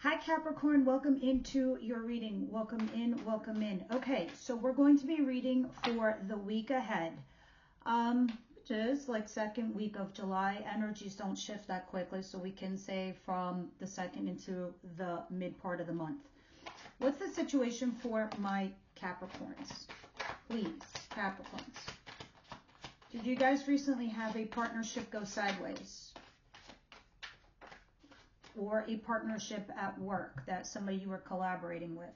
Hi Capricorn, welcome into your reading. Welcome in, welcome in. Okay, so we're going to be reading for the week ahead, which is like second week of July. Energies don't shift that quickly, so we can say from the second into the mid part of the month. What's the situation for my Capricorns? Please, Capricorns. Did you guys recently have a partnership go sideways? Or a partnership at work that somebody you were collaborating with?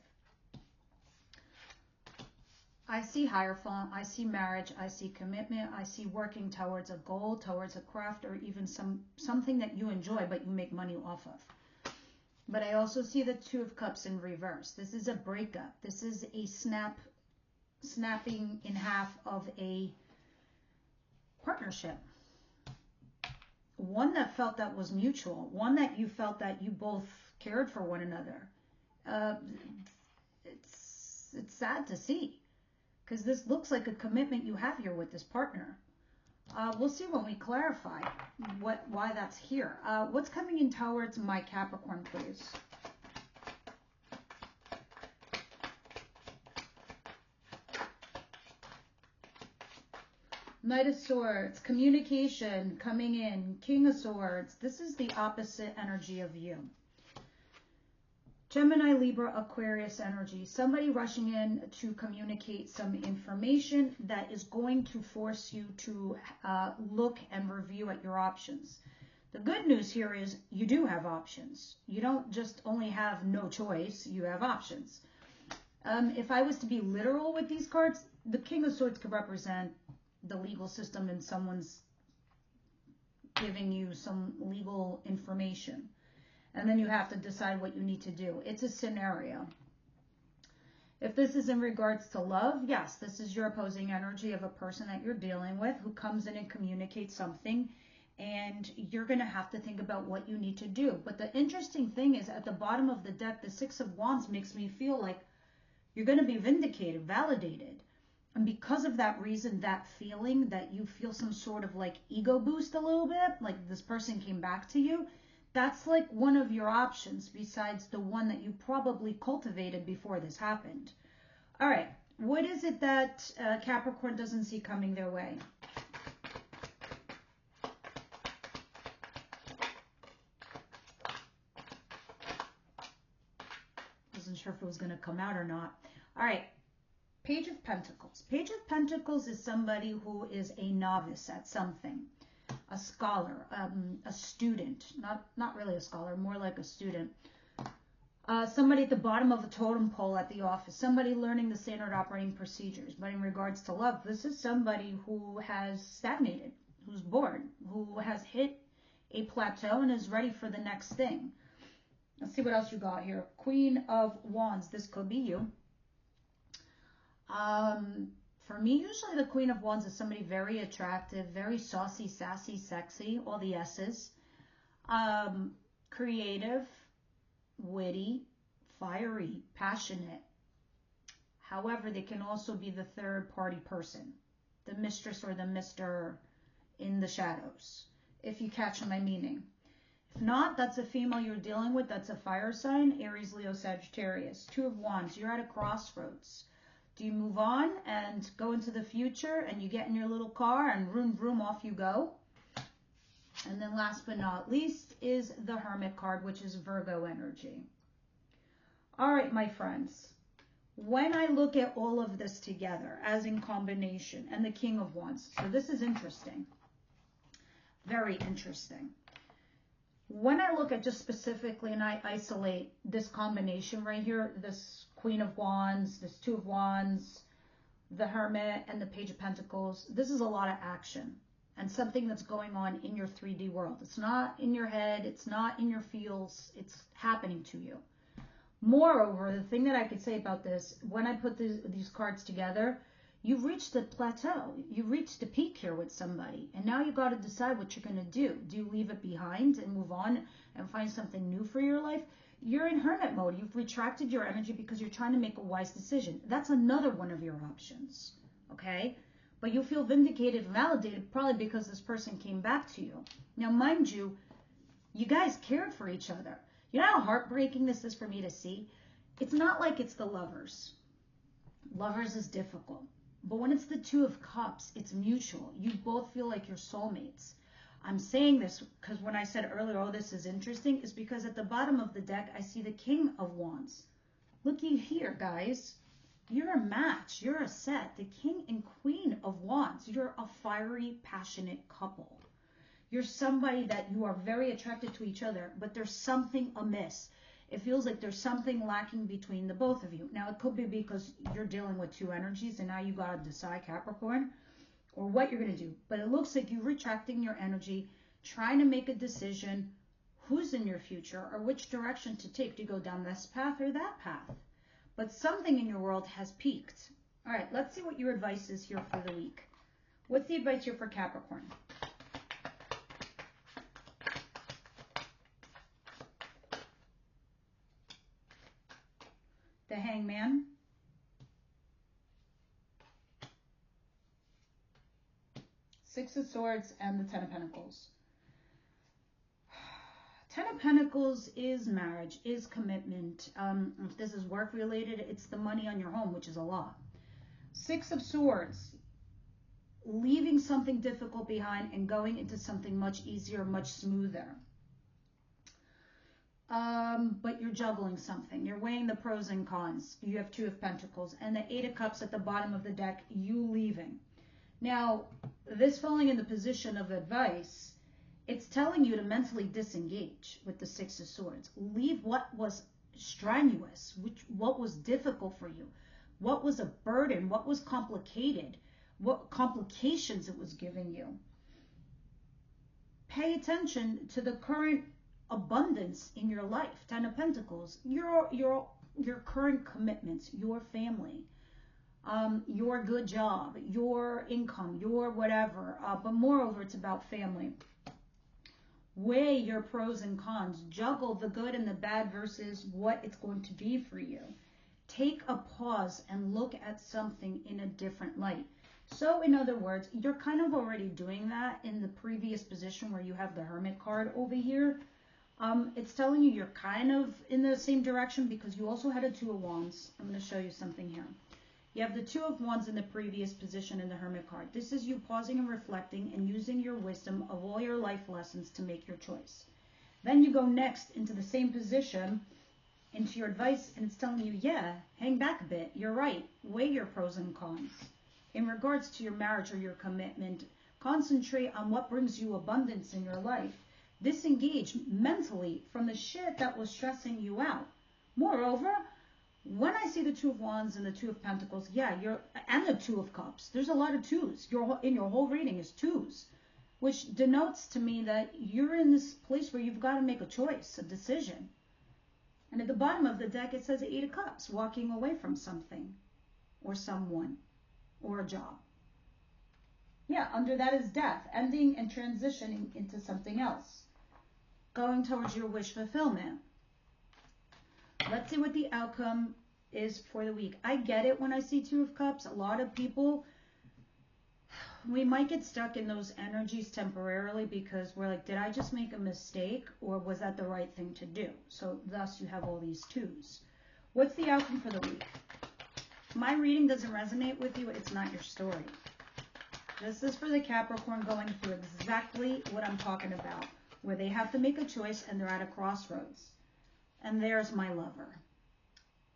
I see Hierophant, I see marriage, I see commitment, I see working towards a goal, towards a craft, or even something that you enjoy but you make money off of. But I also see the Two of Cups in reverse. This is a breakup. This is a snapping in half of a partnership. One that felt that was mutual, one that you felt that you both cared for one another. It's sad to see, because this looks like a commitment you have here with this partner. We'll see when we clarify why that's here. What's coming in towards my Capricorn, please? Knight of Swords, communication coming in. King of Swords, this is the opposite energy of you. Gemini, Libra, Aquarius energy. Somebody rushing in to communicate some information that is going to force you to look and review at your options. The good news here is you do have options. You don't just only have no choice, you have options. If I was to be literal with these cards, the King of Swords could represent the legal system and someone's giving you some legal information. And then you have to decide what you need to do. It's a scenario. If this is in regards to love, yes, this is your opposing energy of a person that you're dealing with who comes in and communicates something, and you're going to have to think about what you need to do. But the interesting thing is at the bottom of the deck, the Six of Wands makes me feel like you're going to be vindicated, validated. And because of that reason, that feeling that you feel some sort of like ego boost a little bit, like this person came back to you, that's like one of your options besides the one that you probably cultivated before this happened. All right, what is it that Capricorn doesn't see coming their way? Wasn't sure if it was going to come out or not. All right. Page of Pentacles. Page of Pentacles is somebody who is a novice at something, a scholar, a student, not really a scholar, more like a student. Somebody at the bottom of a totem pole at the office, somebody learning the standard operating procedures. But in regards to love, this is somebody who has stagnated, who's bored, who has hit a plateau and is ready for the next thing. Let's see what else you got here. Queen of Wands. This could be you. For me, usually the Queen of Wands is somebody very attractive, very saucy, sassy, sexy, all the S's. Creative, witty, fiery, passionate. However, they can also be the third party person, the mistress or the mister in the shadows, if you catch my meaning. If not, that's a female you're dealing with. That's a fire sign, Aries, Leo, Sagittarius. Two of Wands, you're at a crossroads. Do you move on and go into the future and you get in your little car and vroom, vroom, off you go? And then last but not least is the Hermit card, which is Virgo energy. All right, my friends, when I look at all of this together as in combination and the King of Wands, so this is interesting, very interesting. When I look at just specifically and I isolate this combination right here, this Queen of Wands, this Two of Wands, the Hermit, and the Page of Pentacles, this is a lot of action and something that's going on in your 3D world. It's not in your head. It's not in your feels. It's happening to you. Moreover, the thing that I could say about this, when I put these cards together, you've reached the plateau. You reached the peak here with somebody. And now you got to decide what you're going to do. Do you leave it behind and move on and find something new for your life? You're in hermit mode. You've retracted your energy because you're trying to make a wise decision. That's another one of your options. Okay? But you'll feel vindicated and validated probably because this person came back to you. Now, mind you, you guys cared for each other. You know how heartbreaking this is for me to see? It's not like it's the Lovers. Lovers is difficult. But when it's the Two of Cups, it's mutual. You both feel like you're soulmates. I'm saying this because when I said earlier, oh, this is interesting, is because at the bottom of the deck, I see the King of Wands. Looky here, guys. You're a match. You're a set. The King and Queen of Wands. You're a fiery, passionate couple. You're somebody that you are very attracted to each other, but there's something amiss. It feels like there's something lacking between the both of you. Now, it could be because you're dealing with two energies, and now you got to decide, Capricorn, or what you're going to do. But it looks like you're retracting your energy, trying to make a decision who's in your future or which direction to take. Do you go down this path or that path? But something in your world has peaked. All right, let's see what your advice is here for the week. What's the advice here for Capricorn? The Hangman. Six of Swords and the Ten of Pentacles. Ten of Pentacles is marriage, is commitment. If this is work related, it's the money on your home, which is a lot. Six of Swords, leaving something difficult behind and going into something much easier, much smoother. But you're juggling something. You're weighing the pros and cons. You have Two of Pentacles and the Eight of Cups at the bottom of the deck, you leaving. Now, this falling in the position of advice, it's telling you to mentally disengage with the Six of Swords. Leave what was strenuous, what was difficult for you, what was a burden, what was complicated, what complications it was giving you. Pay attention to the current abundance in your life. Ten of Pentacles, your current commitments, your family, your good job, your income, your whatever. But moreover, it's about family. Weigh your pros and cons. Juggle the good and the bad versus what it's going to be for you. Take a pause and look at something in a different light. So in other words, you're kind of already doing that in the previous position where you have the Hermit card over here. It's telling you you're kind of in the same direction because you also had a Two of Wands. I'm going to show you something here. You have the Two of Wands in the previous position in the Hermit card. This is you pausing and reflecting and using your wisdom of all your life lessons to make your choice. Then you go next into the same position, into your advice, and it's telling you, yeah, hang back a bit. You're right. Weigh your pros and cons. In regards to your marriage or your commitment, concentrate on what brings you abundance in your life. Disengage mentally from the shit that was stressing you out. Moreover, when I see the Two of Wands and the Two of Pentacles, yeah, and the Two of Cups, there's a lot of twos. In your whole reading is twos, which denotes to me that you're in this place where you've got to make a choice, a decision. And at the bottom of the deck, it says Eight of Cups, walking away from something or someone or a job. Yeah, under that is death, ending and transitioning into something else, going towards your wish fulfillment. Let's see what the outcome is for the week. I get it when I see Two of Cups. A lot of people, we might get stuck in those energies temporarily because we're like, did I just make a mistake or was that the right thing to do? So thus you have all these twos. What's the outcome for the week? My reading doesn't resonate with you. It's not your story. This is for the Capricorn going through exactly what I'm talking about, where they have to make a choice and they're at a crossroads. And there's my lover.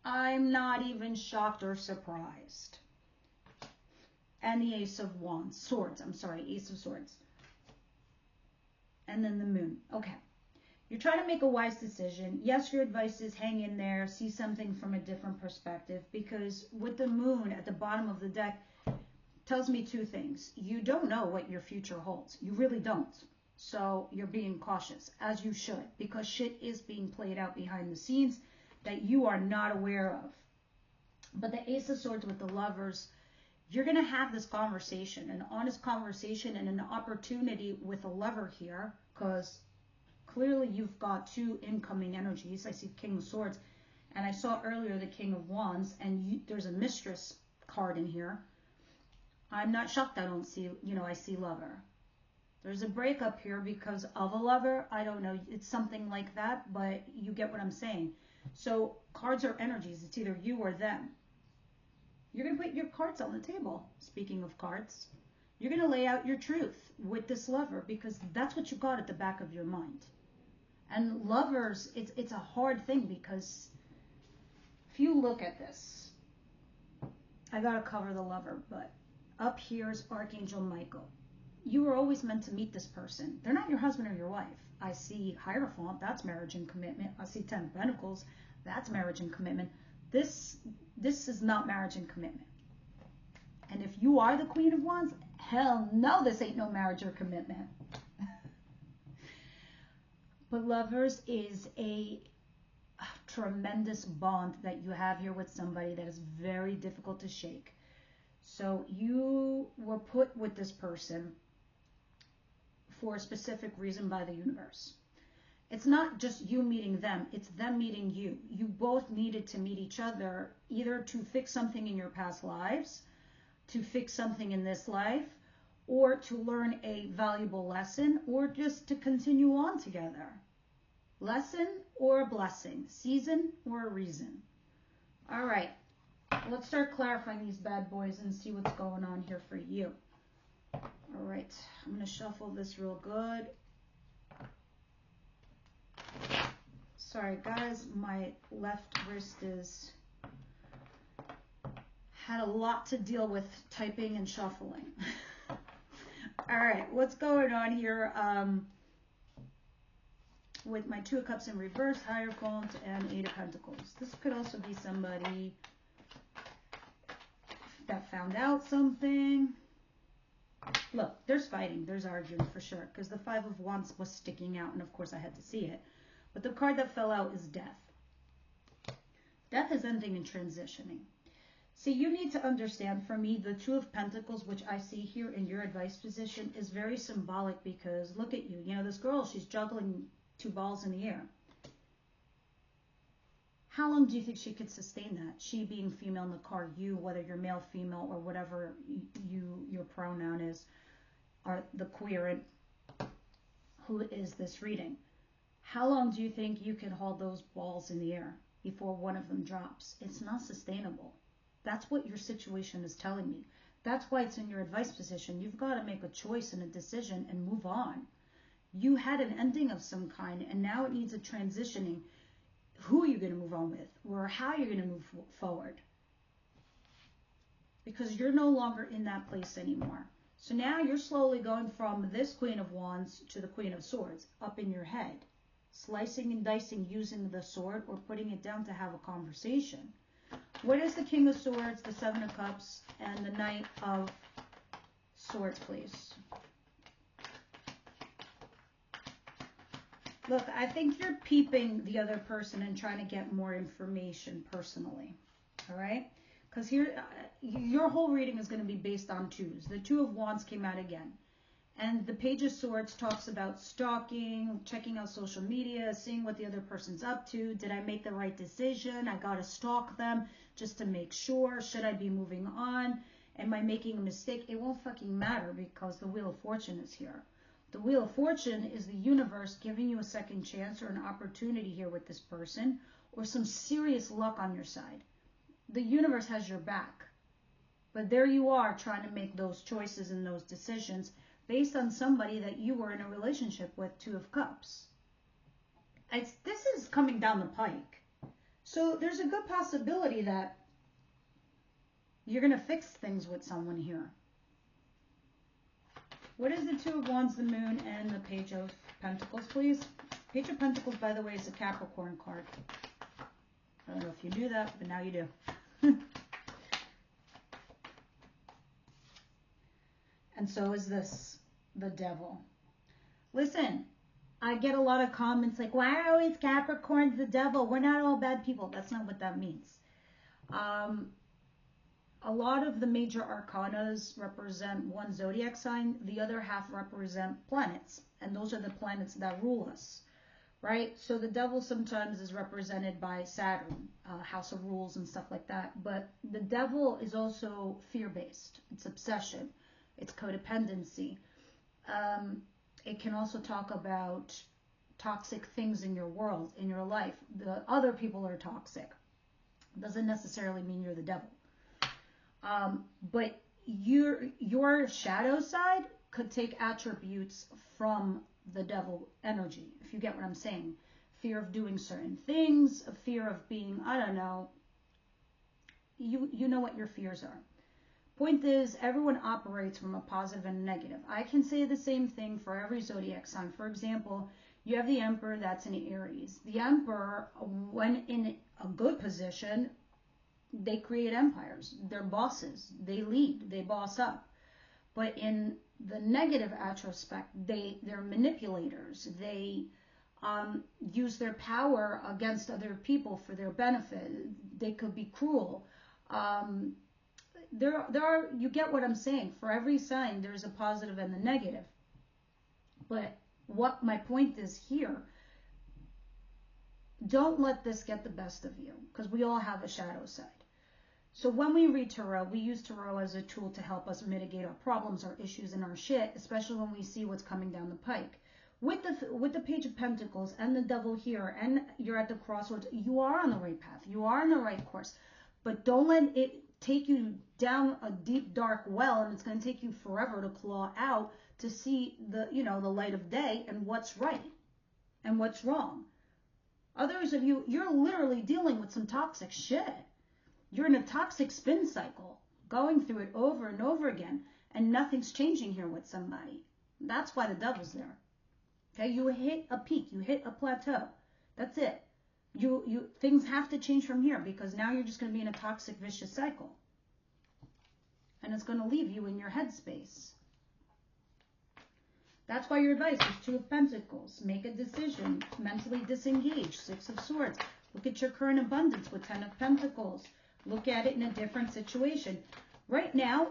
I'm not even shocked or surprised. And the Ace of Wands. Swords, I'm sorry, Ace of Swords. And then the Moon. Okay. You're trying to make a wise decision. Yes, your advice is hang in there, see something from a different perspective, because with the Moon at the bottom of the deck, tells me two things. You don't know what your future holds. You really don't. So you're being cautious, as you should, because shit is being played out behind the scenes that you are not aware of. But the Ace of Swords with the Lovers, you're going to have this conversation, an honest conversation and an opportunity with a lover here, because clearly you've got two incoming energies. I see King of Swords, and I saw earlier the King of Wands, and there's a Mistress card in here. I'm not shocked I don't see, I see lover. There's a breakup here because of a lover. I don't know. It's something like that, but you get what I'm saying. So cards are energies. It's either you or them. You're going to put your cards on the table. Speaking of cards, you're going to lay out your truth with this lover because that's what you got at the back of your mind. And lovers, it's a hard thing because if you look at this, I got to cover the lover, but up here is Archangel Michael. You were always meant to meet this person. They're not your husband or your wife. I see Hierophant, that's marriage and commitment. I see 10 of Pentacles, that's marriage and commitment. This is not marriage and commitment. And if you are the Queen of Wands, hell no, this ain't no marriage or commitment. But lovers is a tremendous bond that you have here with somebody that is very difficult to shake. So you were put with this person for a specific reason by the universe. It's not just you meeting them, it's them meeting you. You both needed to meet each other either to fix something in your past lives, to fix something in this life, or to learn a valuable lesson, or just to continue on together. Lesson or a blessing, season or a reason. All right, let's start clarifying these bad boys and see what's going on here for you. All right, I'm going to shuffle this real good. Sorry, guys, my left wrist had a lot to deal with typing and shuffling. All right, what's going on here with my Two of Cups in reverse, Hierophant, and Eight of Pentacles? This could also be somebody that found out something. Look, there's fighting, there's arguing for sure, because the Five of Wands was sticking out, and of course I had to see it. But the card that fell out is Death. Death is ending and transitioning. See, you need to understand, for me, the Two of Pentacles, which I see here in your advice position, is very symbolic because look at you. You know, this girl, she's juggling two balls in the air. How long do you think she could sustain that? She being female in the card, you, whether you're male, female, or whatever your pronoun is, are the querent who is this reading. How long do you think you can hold those balls in the air before one of them drops? It's not sustainable. That's what your situation is telling me. That's why it's in your advice position. You've got to make a choice and a decision and move on. You had an ending of some kind, and now it needs a transitioning. Who are you going to move on with, or how you're going to move forward? Because you're no longer in that place anymore. So now you're slowly going from this Queen of Wands to the Queen of Swords up in your head, slicing and dicing using the sword or putting it down to have a conversation. What is the King of Swords, the Seven of Cups, and the Knight of Swords, please? Look, I think you're peeping the other person and trying to get more information personally, all right? Because here, your whole reading is going to be based on twos. The Two of Wands came out again. And the Page of Swords talks about stalking, checking out social media, seeing what the other person's up to. Did I make the right decision? I got to stalk them just to make sure. Should I be moving on? Am I making a mistake? It won't fucking matter because the Wheel of Fortune is here. The Wheel of Fortune is the universe giving you a second chance or an opportunity here with this person or some serious luck on your side. The universe has your back. But there you are trying to make those choices and those decisions based on somebody that you were in a relationship with, Two of Cups. This is coming down the pike. So there's a good possibility that you're going to fix things with someone here. What is the Two of Wands, the Moon, and the Page of Pentacles, please? Page of Pentacles, by the way, is a Capricorn card. I don't know if you knew that, but now you do. And so is this, the Devil. Listen, I get a lot of comments like, why are always Capricorns the devil? We're not all bad people. That's not what that means. A lot of the major arcanas represent one zodiac sign. The other half represent planets. And those are the planets that rule us, right? So the devil sometimes is represented by Saturn, House of Rules and stuff like that. But the devil is also fear-based. It's obsession. It's codependency. It can also talk about toxic things in your world, in your life. The other people are toxic. Doesn't necessarily mean you're the devil. But your shadow side could take attributes from the devil energy, if you get what I'm saying. Fear of doing certain things, a fear of being, I don't know, you know what your fears are. Point is, everyone operates from a positive and a negative. I can say the same thing for every zodiac sign. For example, you have the Emperor, that's in Aries. The Emperor, when in a good position, they create empires. They're bosses. They lead. They boss up. But in the negative aspect, they're manipulators. They use their power against other people for their benefit. They could be cruel. There are, you get what I'm saying. For every sign, there's a positive and a negative. But what my point is here, don't let this get the best of you, because we all have a shadow side. So when we read tarot, we use tarot as a tool to help us mitigate our problems, our issues, and our shit, especially when we see what's coming down the pike. With the Page of Pentacles and the Devil here, and you're at the crossroads, you are on the right path. You are on the right course. But don't let it take you down a deep, dark well, and it's going to take you forever to claw out to see the light of day and what's right and what's wrong. Others of you, you're literally dealing with some toxic shit. You're in a toxic spin cycle, going through it over and over again, and nothing's changing here with somebody. That's why the devil's there. Okay, you hit a peak, you hit a plateau. That's it. Things have to change from here, because now you're just going to be in a toxic, vicious cycle. And it's going to leave you in your headspace. That's why your advice is Two of Pentacles. Make a decision. Mentally disengage. Six of Swords. Look at your current abundance with Ten of Pentacles. Look at it in a different situation. Right now,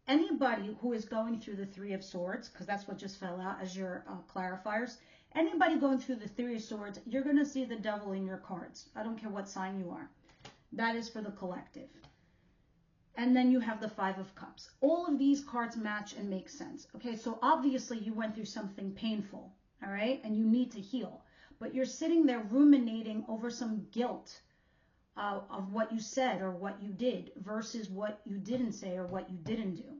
anybody who is going through the Three of Swords, because that's what just fell out as your clarifiers, anybody going through the Three of Swords, you're going to see the devil in your cards. I don't care what sign you are. That is for the collective. And then you have the Five of Cups. All of these cards match and make sense. Okay, so obviously you went through something painful, all right? And you need to heal. But you're sitting there ruminating over some guilt of what you said or what you did versus what you didn't say or what you didn't do.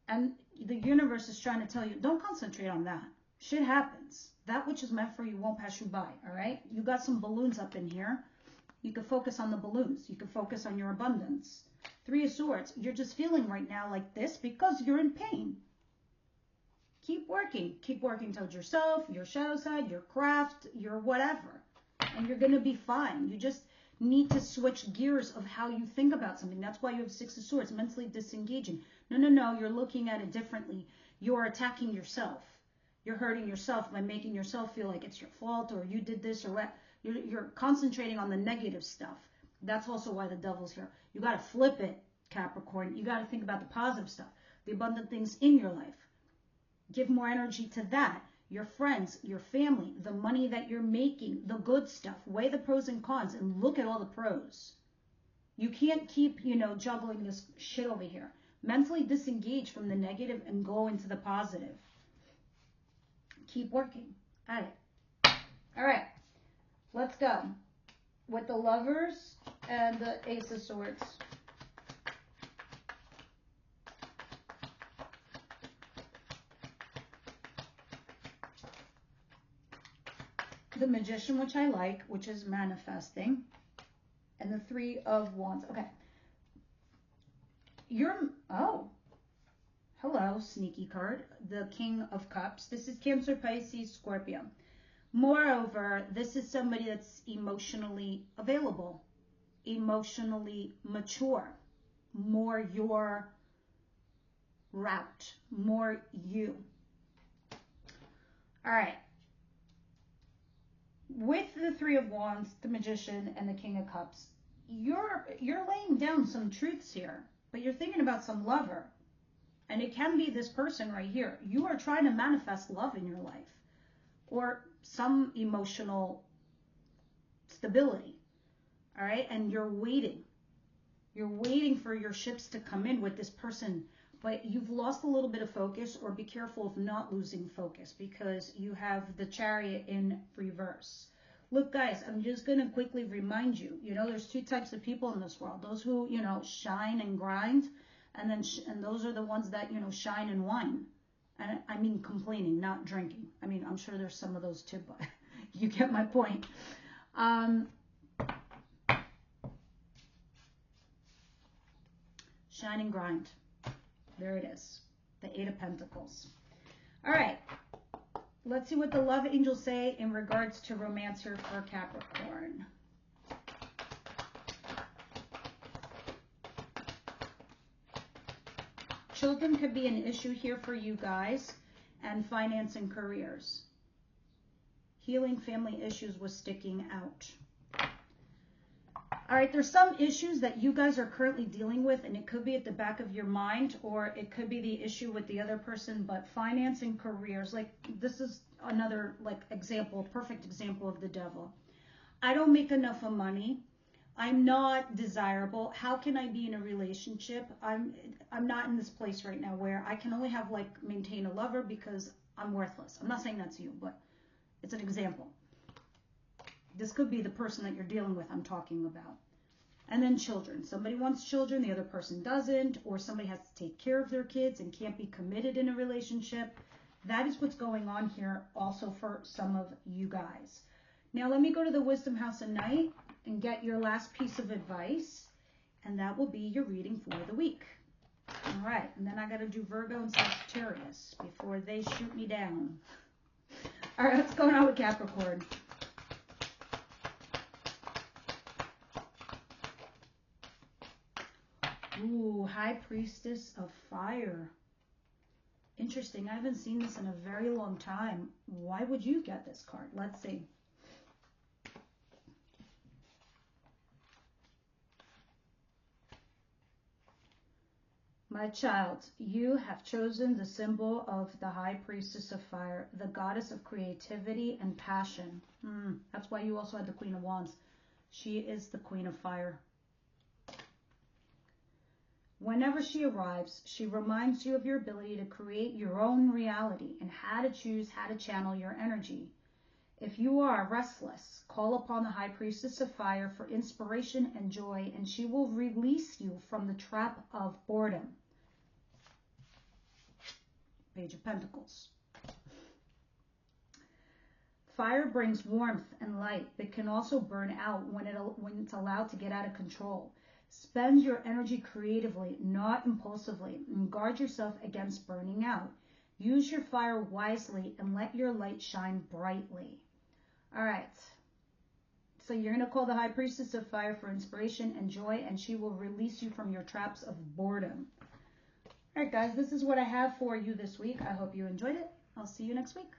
And the universe is trying to tell you, don't concentrate on that. Shit happens. That which is meant for you won't pass you by, all right? You got some balloons up in here. You can focus on the balloons. You can focus on your abundance. Three of Swords, you're just feeling right now like this because you're in pain. Keep working. Keep working towards yourself, your shadow side, your craft, your whatever. And you're going to be fine. You just need to switch gears of how you think about something. That's why you have Six of Swords, mentally disengaging. No, you're looking at it differently. You're attacking yourself. You're hurting yourself by making yourself feel like it's your fault or you did this or what. You're concentrating on the negative stuff. That's also why the devil's here. You got to flip it, Capricorn. You got to think about the positive stuff, the abundant things in your life. Give more energy to that. Your friends, your family, the money that you're making, the good stuff. Weigh the pros and cons and look at all the pros. You can't keep, juggling this shit over here. Mentally disengage from the negative and go into the positive. Keep working at it. All right, let's go with the Lovers and the Ace of Swords. The Magician, which I like, which is manifesting, and the Three of Wands. Okay. Hello, sneaky card. The King of Cups. This is Cancer, Pisces, Scorpio. Moreover, this is somebody that's emotionally available, emotionally mature, more your route, more you. All right. With the Three of Wands, the Magician, and the King of Cups, you're laying down some truths here, but you're thinking about some lover. And it can be this person right here. You are trying to manifest love in your life or some emotional stability. All right. And you're waiting. You're waiting for your ships to come in with this person but you've lost a little bit of focus, or be careful of not losing focus because you have the Chariot in reverse. Look, guys, I'm just going to quickly remind you, there's two types of people in this world. Those who, shine and grind, and then and those are the ones that, shine and whine. And I mean complaining, not drinking. I mean, I'm sure there's some of those too, but you get my point. Shine and grind. There it is. The Eight of Pentacles. All right. Let's see what the love angels say in regards to romance here for Capricorn. Children could be an issue here for you guys, and finance and careers. Healing family issues with sticking out. All right, there's some issues that you guys are currently dealing with, and it could be at the back of your mind, or it could be the issue with the other person, but finance and careers, like this is another example, perfect example of the devil. I don't make enough of money. I'm not desirable. How can I be in a relationship? I'm not in this place right now where I can only have maintain a lover because I'm worthless. I'm not saying that's you, but it's an example. This could be the person that you're dealing with I'm talking about. And then children. Somebody wants children, the other person doesn't, or somebody has to take care of their kids and can't be committed in a relationship. That is what's going on here also for some of you guys. Now let me go to the Wisdom House at night and get your last piece of advice, and that will be your reading for the week. All right, and then I got to do Virgo and Sagittarius before they shoot me down. All right, what's going on with Capricorn? Ooh, High Priestess of Fire. Interesting. I haven't seen this in a very long time. Why would you get this card? Let's see. My child, you have chosen the symbol of the High Priestess of Fire, the goddess of creativity and passion. That's why you also had the Queen of Wands. She is the Queen of Fire. Whenever she arrives, she reminds you of your ability to create your own reality and how to choose how to channel your energy. If you are restless, call upon the High Priestess of Fire for inspiration and joy, and she will release you from the trap of boredom. Page of Pentacles. Fire brings warmth and light, but can also burn out when it's allowed to get out of control. Spend your energy creatively, not impulsively, and guard yourself against burning out. Use your fire wisely and let your light shine brightly. All right. So you're going to call the High Priestess of Fire for inspiration and joy, and she will release you from your traps of boredom. All right, guys, this is what I have for you this week. I hope you enjoyed it. I'll see you next week.